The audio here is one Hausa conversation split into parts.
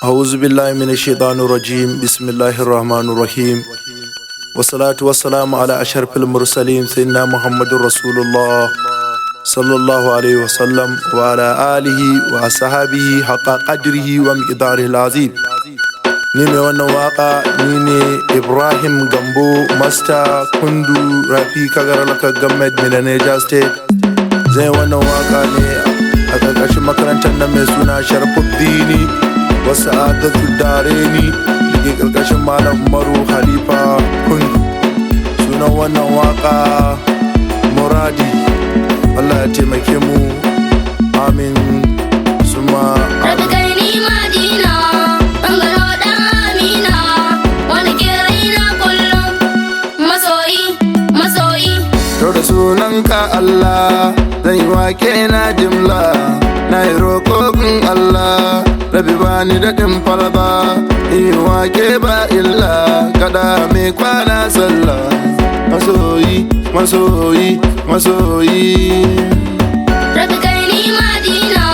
أعوذ بالله من الشيطان الرجيم بسم الله الرحمن الرحيم والصلاة والسلام على أشرف المرسلين سيدنا محمد رسول الله صلى الله عليه وسلم وعلى آله وأصحابه حق قدره ومقداره العظيم. نيني وانا واقع نيني إبراهيم Gambo ماستا كندو رابي كغرلك غمد من نيجا ستيت. زي وانا واقع ني أكاكاش مكرانتا نمسونا شرف الديني وسعادة الداريني لكي كالكاش مالا مرو خليفة كندو سونا وانا واقع Muradi. Allah ya taimake mu, amin suma Rabbi kai ni Madina, bangaro dan Amina, wani ke raina kullum, masoyi. To da sunanka Allah, zan yi wake na jimla, na yi roƙo gun Allah, Rabbi bani daɗin falba, yi wake ba illa, kada mai kwana sallah, masoyi. Rabbi kai ni Madina,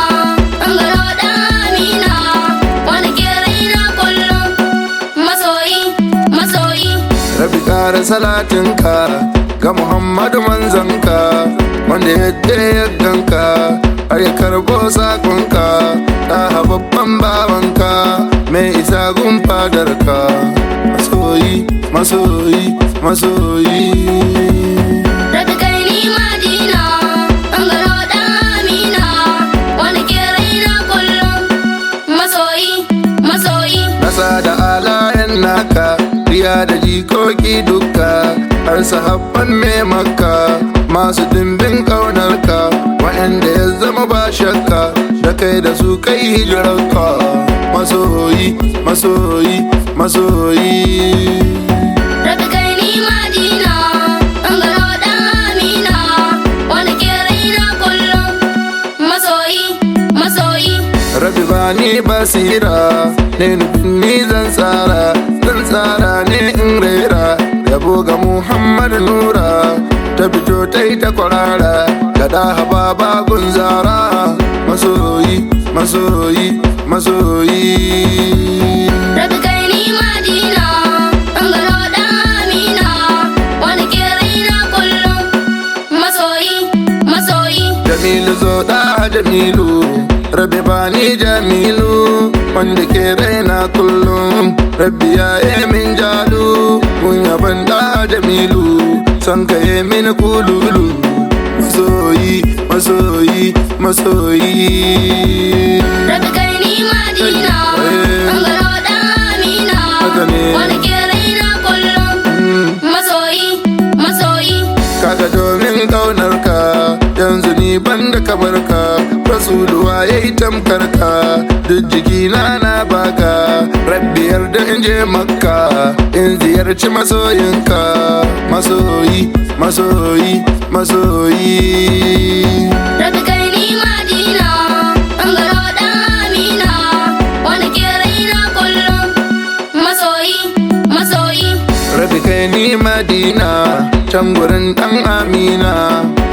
bangaro dan Amina, wani ke raina kullum, masoyi. Rabbi ƙara salatinka ga Muhammadu manzanka, wanda ya ganka har ya karɓo sakonka, ɗaha babban bawanka mai isa gun fadarka, masoyi. Rabbi kai ni Madina, bangaro dan Amina, wani ke raina kullum, masoyi. Nasa da alayen naka, riya da jikoki duka, har sahabban mai makka, masu dimbin ƙaunarka, waɗanda ya zama ba shakka, da kai da su kai hijirarka, masoyi. Rabbi kai ni Madina, bangaro dan Amina, wani ke raina kullum, masoyi. Rabbi bani basira, ne nufin ni zan tsara ne in rera, yabo ga Muhammad Nura, ta fito ta yi ta kwarara, ga daha baba gunzara, masoyi. Rabbi kai ni Madina, bangaro dan Amina, wani ke raina kullum, masoyi. Jamilu zo da Jamilu, Rabbi bani Jamilu, wanda ke raina kullum, Rabbi ya min jalu, mun yaban da Jamilu, san ka min kululu, masoyi. Rabbi kai ni Madina, bangaro dan Amina, wani ke raina kullum, masoyi. Kaga domin ƙaunarka, yanzu ni banda kabarka, Rasuluwa ya yi tamkarka, duk jikina na baka, Rabbi yarda in je Makka, in ziyarci masoyinka, masoyi. Rabbi kai ni Madina, bangaro dan Amina, wani ke raina kullum, masoyi. Rabbi kai ni Madina, can gurin ɗan Amina,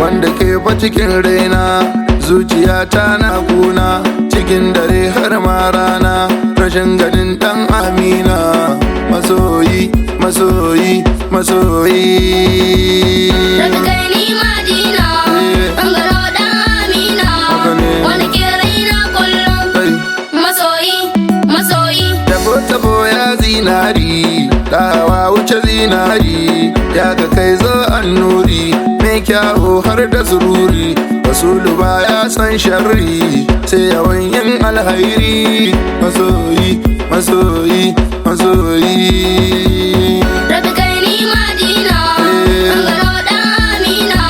wanda ke fa cikin raina, zuciyata na kuna, cikin dare har ma rana, rashin ganin ɗan Amina, masoyi. Rabbi kai ni Madina, bangaro dan Amina, wani ke raina kullum, masoyi. Tabo ya zinari, dawa wuce zinari, ya ga kai zo annuri, mai kyawo har da sururi, Rasulu ba ya san sharri, sai yawan yin alhairi, masoyi. Rabbi kai ni Madina, bangaro dan Amina,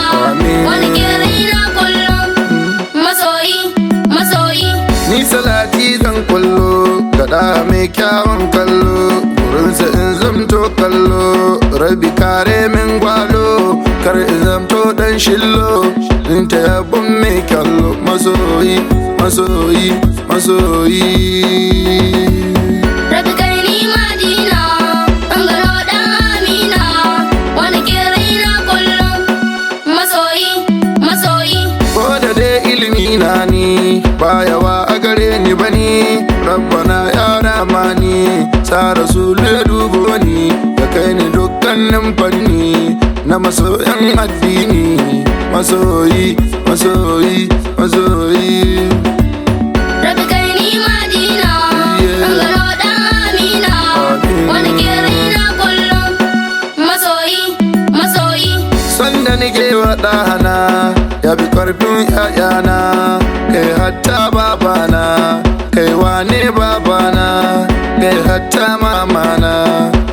wani ke raina kullum, masoyi. Ni salati zan kullo, gada mai kyawun kallo, wurinsa in zamto kallo, Rabbi kare min gwalo, kar in zamto dan shillo, in ta yabon mai kallo, masoyi. Rabbi kai ni Madina, bangaro dan Amina, wani ke raina kullum, masoyi. Ko da dai ilimi na ni, ba yawa a gare ni bane, Rabbana ya zamani, sa rasulu ya dubo ni, ya kai ni dukkanin fanni na masoyan addini. Masoyi, masoyi, masoyi. Rabbi kai ni Madina, an gano dan Amina, wani ke raina kullum. Masoyi, masoyi. Sanda nake wa ɗana ya bi ƙarfin ƴaƴana, kai hatta babana, kai wane babana, kai hatta mamana,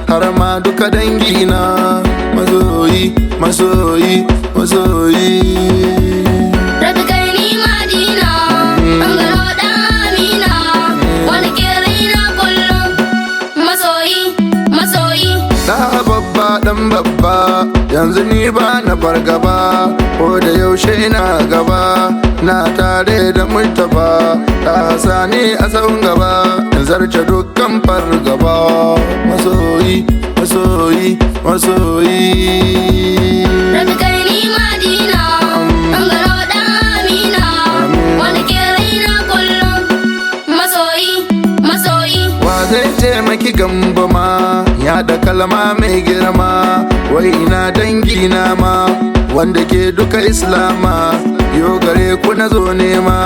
har ma duka dangina. Masoyi, masoyi, masoyi. Rabbi kai ni Madina, an gano dan Amina, wani ke raina kullum. Masoyi, masoyi. Na babba dan babba, yanzu ni ba na fargaba, ko da yaushe ina gaba, na tare da Murtaba, ta sani a tsawon gaba, in zarce dukkan fargaba. Masoyi, masoyi, masoyi. Rabbi kai ni Madina, an gano dan Amina, wani ke raina kullum. Masoyi, masoyi. Wa zai taimaki Gambo ma, ya da kalma mai girma, wai ina dangina ma, wanda ke duka Islama, yo gare ku na zo nema,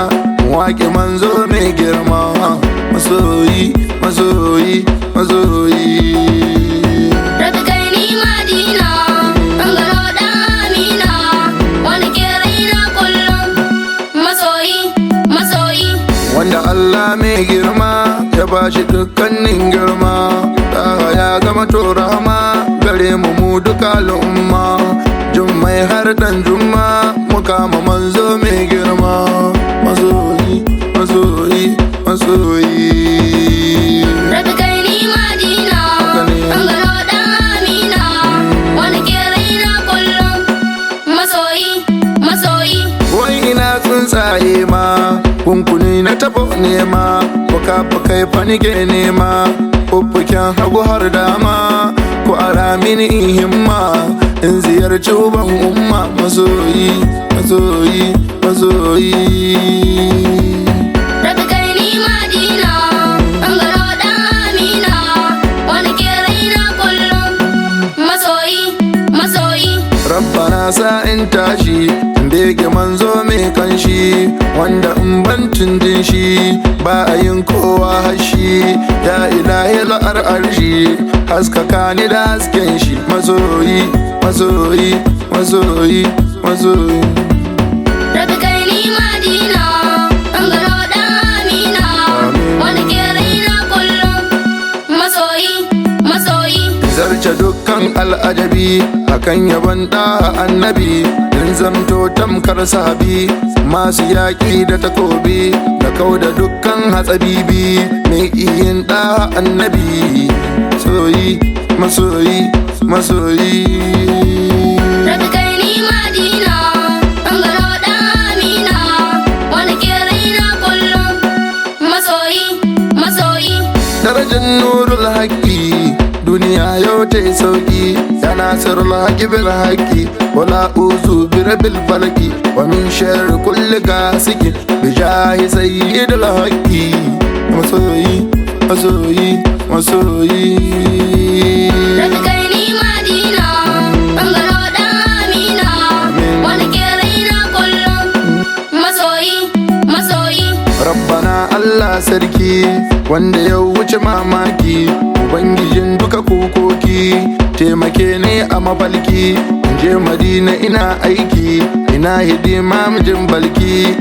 waƙe manzo mai girma. Masoyi, masoyi, masoyi. Rabbi kai ni Madina, an gano dan Amina, wani ke raina kullum. Masoyi, masoyi. Wanda Allah mai girma ya bashi dukkanin girma, ɗaha ya gama to rahama gare mu duka al'umma. Jummai har dan jumma mu kama manzo mai girma. Masoyi, masoyi, masoyi. Rabbi kai ni Madina, an gano dan Amina, wani ke raina kullum. Masoyi, masoyi. Wai ina tsuntsaye ma, kunkuni na tabo nema, fuka-fukai fanike nema, fuffuken hagu har dama, ko ara mini in himma, in ziyarci uban umma. Masoyi, masoyi, masoyi. Rabbi kai ni Madina, an gano dan Amina, wani ke raina kullum. Masoyi, masoyi. Rabbana sa in tashi, in bege manzo mai kanshi, wanda in ban tundin shi, ba a yin kowa hashi. Ya ilahi la'ar arshi, haskaka ni da hasken shi. Masoyi, masoyi, masoyi, masoyi. Rabbi kai ni Madina, an gano dan Amina, wani ke raina kullum. Masoyi, masoyi. Zarce dukkan al'ajabi, akan yaban da annabi, in zamto tamkar sahabi, masu yaƙi da takobi, da kau da dukkan hatsabibi, mai iyin da annabi. Masoyi, masoyi, masoyi. Rabbi kai ni Madina, an gano dan Amina, wani ke raina kullum. Masoyi, masoyi. Darajar nurul haƙƙi, duniya yau ta yi sauƙi, ya nasirul haƙi bil haƙi, wala uzu bi rabil falki, wa min sharri kulli gasikin, bi jahi sayyidil haƙi. Masoyi, masoyi, masoyi. Rabbi kai ni Madina, an gano dan Amina, wani ke raina kullum. Masoyi, masoyi. Rabbana Allah sarki, wanda ya wuce mamaki, ubangijin duka kukoki, taimake ni a mafalki, in je Madina ina aiki, ina hidima mijin balki.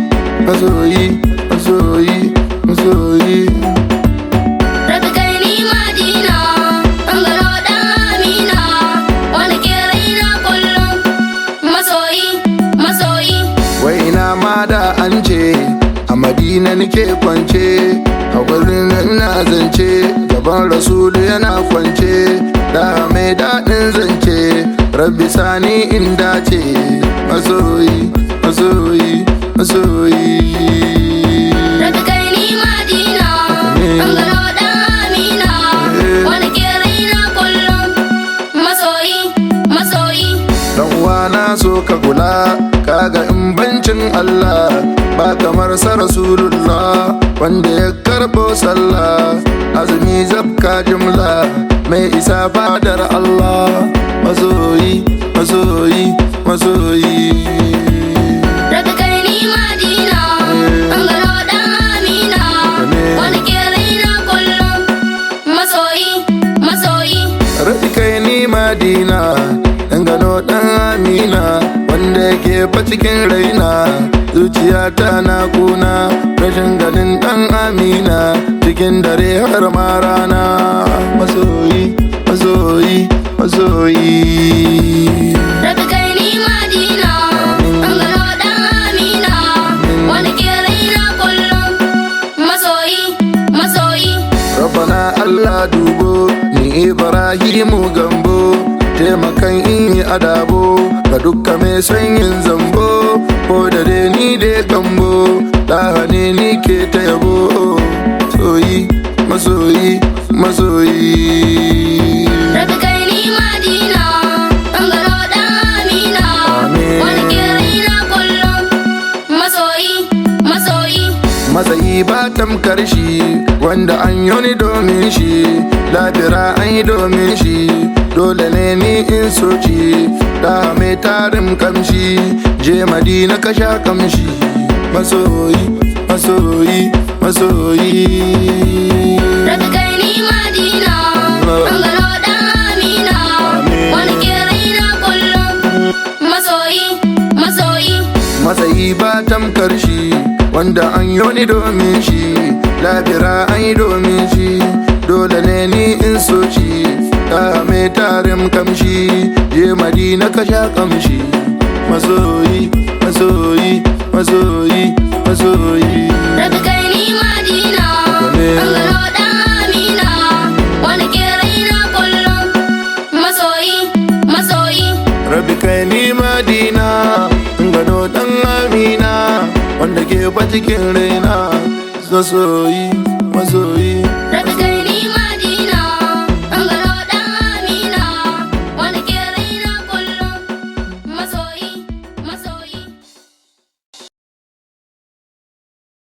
Masoyi, masoyi, masoyi. Rabbi kai ni Madina, an gano dan Amina, wani ke raina kullum. Masoyi, masoyi. Wai ina ma da an ce a Madina nake kwance, a wurin ina zance, gaban rasulu yana kwance, da mai daɗin zance, rabbi sani in dace. Masoyi, masoyi, masoyi. Rabbi kai ni Madina, an gano dan Amina, wani ke raina kullum. Masoyi, masoyi. Dan uwana so ka kula, kaga in bancin Allah, ba kamar sa rasulullah, wanda ya karɓo sallah, azumi zakka jumla mai isa fadar Allah masoyi masoyi masoyi Rabbi kai ni Madina an gano dan Amina wanda ke raina kullum masoyi masoyi Rabbi kai ni Madina an gano dan Amina wanda ke fa cikin raina zuciyata na kuna rashin ganin dan Amina cikin dare har ma rana masoyi masoyi masoyi Rabbi kai ni Madina an gano dan Amina wanda ke raina kullum masoyi masoyi Rabbana Allah dubo ni Ibrahimu Gambo taimakan in yi adabo ga dukka mai son yin zambo ko da dai ni dai gambo lahane ni ke ta yabo soyi masoyi masoyi Rabbi kai ni Madina an gano dan Amina wanda ke raina kullum masoyi masoyi matsayi ba tamkar shi wanda an yi ni domin shi labira an yi domin shi dole ne ni in soci da mai tarin kamshi je Madina ka sha kamshi masoyi masoyi masoyi Rabbi kai ni Madina an gano dan Amina wanda ke raina kullum masoyi masoyi matsayi ba tamkar shi wanda an yi ni domin shi labira an yi domin shi dole ne ni in soci da mai tarin kamshi je Madina ka sha kamshi masoyi masoyi masoyi masoyi Rabbi kai ni Madina an gano dan Amina wanda ke raina kullum masoyi masoyi Rabbi kai ni Madina gano dan Amina wanda ke fa cikin raina masoyi masoyi